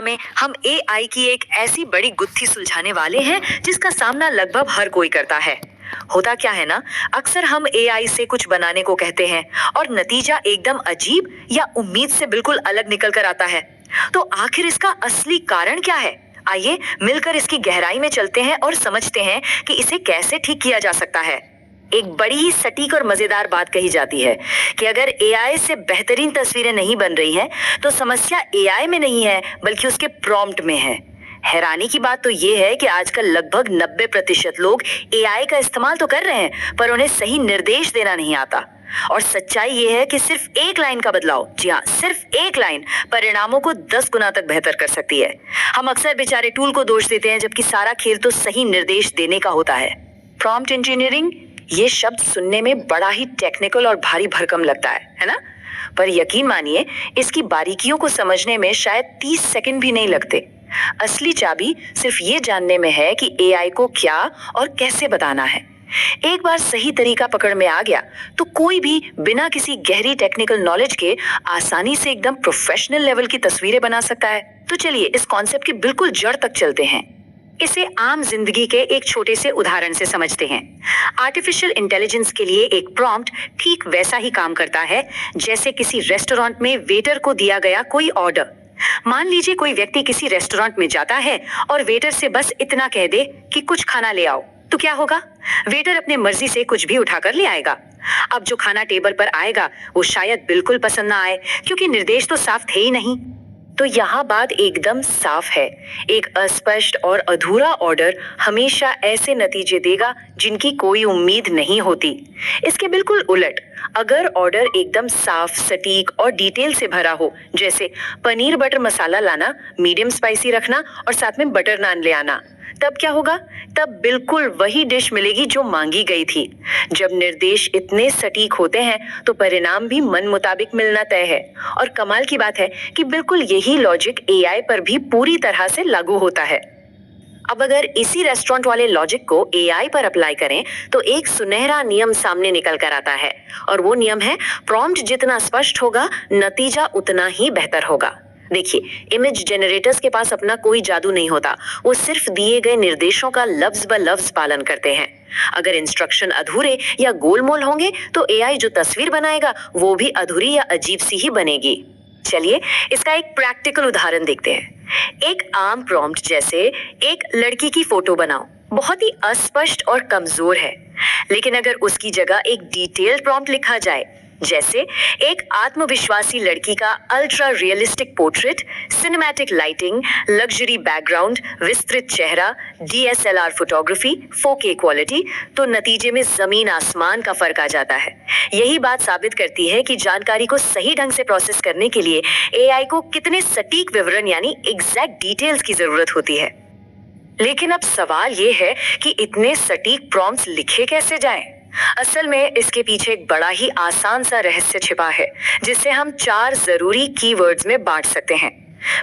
श्रृंखला में हम एआई की एक ऐसी बड़ी गुत्थी सुलझाने वाले हैं जिसका सामना लगभग हर कोई करता है। होता क्या है ना, अक्सर हम एआई से कुछ बनाने को कहते हैं और नतीजा एकदम अजीब या उम्मीद से बिल्कुल अलग निकल कर आता है। तो आखिर इसका असली कारण क्या है? आइए मिलकर इसकी गहराई में चलते हैं और समझते हैं कि इसे कैसे ठीक किया जा सकता है। एक बड़ी ही सटीक और मजेदार बात कही जाती है कि अगर एआई से बेहतरीन तस्वीरें नहीं बन रही हैं, तो समस्या एआई में नहीं है बल्कि उसके प्रॉम्प्ट में है। हैरानी की बात तो ये है कि आजकल लगभग 90% लोग एआई का इस्तेमाल तो कर रहे हैं, पर उन्हें सही निर्देश देना नहीं आता। और सच्चाई ये है कि सिर्फ एक लाइन का बदलाव, जी हाँ, सिर्फ एक लाइन परिणामों को 10 गुना तक बेहतर कर सकती है। हम अक्सर बेचारे टूल को दोष देते हैं, जबकि सारा खेल तो सही निर्देश देने का होता है। प्रॉम्प्ट इंजीनियरिंग, ये शब्द सुनने में बड़ा ही टेक्निकल और भारी भरकम लगता है ना? पर यकीन मानिए, इसकी बारीकियों को समझने में शायद 30 सेकंड भी नहीं लगते। असली चाबी सिर्फ ये जानने में है कि एआई को क्या और कैसे बताना है। एक बार सही तरीका पकड़ में आ गया तो कोई भी बिना किसी गहरी टेक्निकल नॉलेज के आसानी से एकदम प्रोफेशनल लेवल की तस्वीरें बना सकता है। तो चलिए इस कॉन्सेप्ट की बिल्कुल जड़ तक चलते हैं। इसे आम जिंदगी के एक छोटे से उदाहरण से समझते हैं। आर्टिफिशियल इंटेलिजेंस के लिए एक प्रॉम्प्ट ठीक वैसा ही काम करता है जैसे किसी रेस्टोरेंट में वेटर को दिया गया कोई ऑर्डर। मान लीजिए कोई व्यक्ति किसी रेस्टोरेंट में जाता है और वेटर से बस इतना कह दे कि कुछ खाना ले आओ, तो क्या होगा? वेटर अपने मर्जी से कुछ भी उठाकर ले आएगा। अब जो खाना टेबल पर आएगा वो शायद बिल्कुल पसंद ना आए, क्योंकि निर्देश तो साफ थे ही नहीं। तो यहाँ बात एकदम साफ है, एक अस्पष्ट और अधूरा ऑर्डर हमेशा ऐसे नतीजे देगा जिनकी कोई उम्मीद नहीं होती। इसके बिल्कुल उलट, अगर ऑर्डर एकदम साफ, सटीक और डिटेल से भरा हो, जैसे पनीर बटर मसाला लाना, मीडियम स्पाइसी रखना और साथ में बटर नान ले आना, तब क्या होगा? तब बिल्कुल वही डिश मिलेगी जो मांगी गई थी। जब निर्देश इतने सटीक होते हैं तो परिणाम भी मन मुताबिक मिलना तय है। और कमाल की बात है कि बिल्कुल यही लॉजिक एआई पर भी पूरी तरह से लागू होता है। अब अगर इसी रेस्टोरेंट वाले लॉजिक को एआई पर अप्लाई करें तो एक सुनहरा नियम सामने निकल कर आता है, और वो नियम है, प्रॉम्प्ट जितना स्पष्ट होगा नतीजा उतना ही बेहतर होगा। देखिए, इमेज जनरेटर्स के पास अपना कोई जादू नहीं होता, वो सिर्फ दिए गए निर्देशों का लफ्ज ब लफ्ज पालन करते हैं। अगर इंस्ट्रक्शन अधूरे या गोलमोल होंगे तो एआई जो तस्वीर बनाएगा वो भी अधूरी या अजीब सी ही बनेगी। चलिए इसका एक प्रैक्टिकल उदाहरण देखते हैं। एक आम प्रॉम्प्ट जैसे एक लड़की की फोटो बनाओ बहुत ही अस्पष्ट और कमजोर है, लेकिन अगर उसकी जगह एक डिटेल्ड प्रॉम्प्ट लिखा जाए, जैसे एक आत्मविश्वासी लड़की का ultra realistic portrait, cinematic lighting, luxury background, विस्तृत चेहरा, डीएसएलआर फोटोग्राफी, 4K क्वालिटी, तो नतीजे में जमीन आसमान का फर्क आ जाता है। यही बात साबित करती है कि जानकारी को सही ढंग से प्रोसेस करने के लिए एआई को कितने सटीक विवरण यानी एग्जैक्ट डिटेल्स की जरूरत होती है। लेकिन अब सवाल ये है कि इतने सटीक प्रॉम्प्ट्स लिखे कैसे जाएं? असल में इसके पीछे एक बड़ा ही आसान सा रहस्य छिपा है, जिसे हम 4 जरूरी कीवर्ड्स में बांट सकते हैं।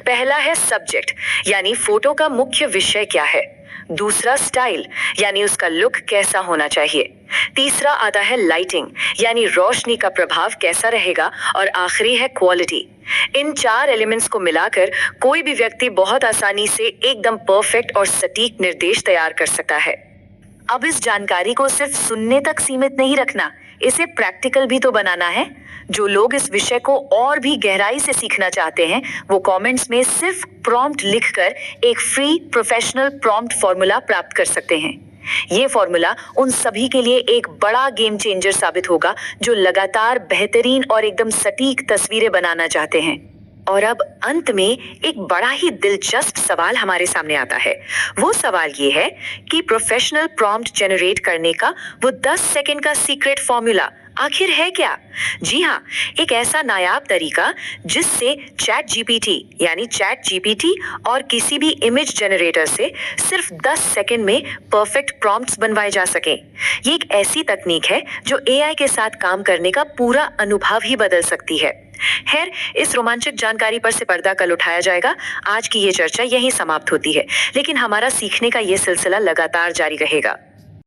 पहला है सब्जेक्ट, यानी फोटो का मुख्य विषय क्या है। दूसरा स्टाइल, यानी उसका लुक कैसा होना चाहिए। तीसरा आता है लाइटिंग, यानी रोशनी का प्रभाव कैसा रहेगा। और आखिरी है क्वालिटी। इन 4 एलिमेंट्स को मिलाकर कोई भी व्यक्ति बहुत आसानी से एकदम परफेक्ट और सटीक निर्देश तैयार कर सकता है। अब इस जानकारी को सिर्फ सुनने तक सीमित नहीं रखना, इसे प्रैक्टिकल भी तो बनाना है। जो लोग इस विषय को और भी गहराई से सीखना चाहते हैं, वो कमेंट्स में सिर्फ प्रॉम्प्ट लिखकर एक फ्री प्रोफेशनल प्रॉम्प्ट फॉर्मूला प्राप्त कर सकते हैं। ये फॉर्मूला उन सभी के लिए एक बड़ा गेम चेंजर साबित होगा जो लगातार बेहतरीन और एकदम सटीक तस्वीरें बनाना चाहते हैं। और अब अंत में एक बड़ा ही दिलचस्प सवाल हमारे सामने आता है। वो सवाल ये है कि प्रोफेशनल प्रॉम्प्ट जनरेट करने का वो 10 सेकंड का सीक्रेट फॉर्मूला आखिर है क्या? जी हाँ, एक ऐसा नायाब तरीका जिससे चैट जीपीटी और किसी भी इमेज जनरेटर से सिर्फ 10 सेकंड में परफेक्ट प्रॉम्प्ट्स बनवाए जा सके। ये एक ऐसी तकनीक है जो एआई के साथ काम करने का पूरा अनुभव ही बदल सकती है। खैर, इस रोमांचक जानकारी पर से पर्दा कल उठाया जाएगा। आज की ये चर्चा यहीं समाप्त होती है, लेकिन हमारा सीखने का ये सिलसिला लगातार जारी रहेगा।